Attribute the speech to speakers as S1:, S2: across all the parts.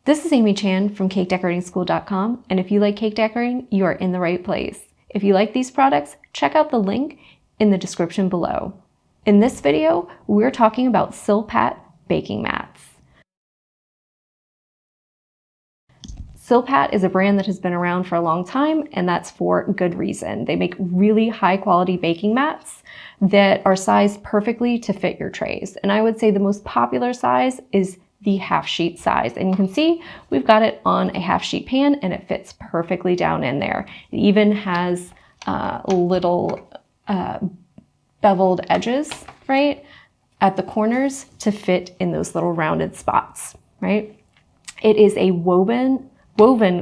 S1: This is Amy Chan from CakeDecoratingSchool.com, and if you like cake decorating, you are in the right place. If you like these products, check out the link in the description below. In this video, we're talking about Silpat baking mats. Silpat is a brand that has been around for a long time, and that's for good reason. They make really high quality baking mats that are sized perfectly to fit your trays. And I would say the most popular size is the half sheet size. And you can see we've got it on a half sheet pan and it fits perfectly down in there. It even has little beveled edges, right, at the corners to fit in those little rounded spots, right? It is a woven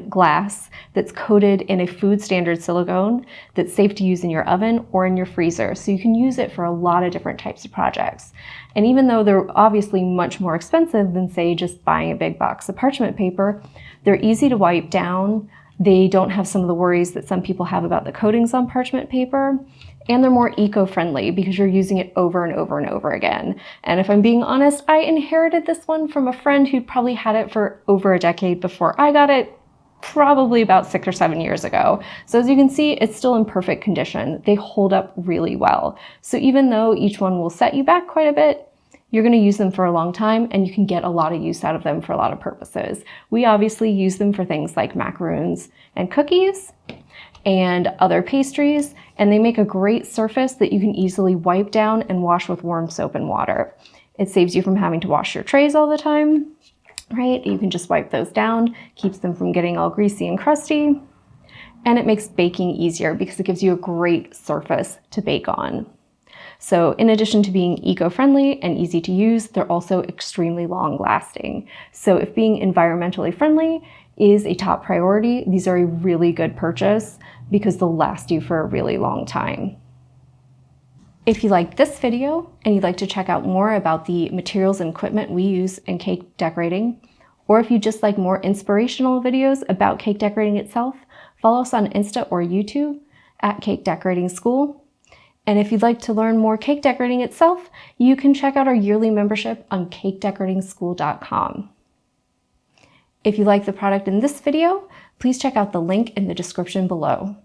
S1: glass that's coated in a food standard silicone that's safe to use in your oven or in your freezer. So you can use it for a lot of different types of projects. And even though they're obviously much more expensive than, say, just buying a big box of parchment paper, they're easy to wipe down. They don't have some of the worries that some people have about the coatings on parchment paper. And they're more eco-friendly because you're using it over and over and over again. And if I'm being honest, I inherited this one from a friend who'd probably had it for over a decade before I got it, probably about 6 or 7 years ago. So as you can see, it's still in perfect condition. They hold up really well. So even though each one will set you back quite a bit, you're going to use them for a long time and you can get a lot of use out of them for a lot of purposes. We obviously use them for things like macaroons and cookies and other pastries, and they make a great surface that you can easily wipe down and wash with warm soap and water. It saves you from having to wash your trays all the time, right? You can just wipe those down, keeps them from getting all greasy and crusty, and it makes baking easier because it gives you a great surface to bake on. So in addition to being eco-friendly and easy to use, they're also extremely long-lasting. So if being environmentally friendly is a top priority, these are a really good purchase because they'll last you for a really long time. If you like this video and you'd like to check out more about the materials and equipment we use in cake decorating, or if you just like more inspirational videos about cake decorating itself, follow us on Insta or YouTube at Cake Decorating School. And if you'd like to learn more cake decorating itself, you can check out our yearly membership on CakeDecoratingSchool.com. If you like the product in this video, please check out the link in the description below.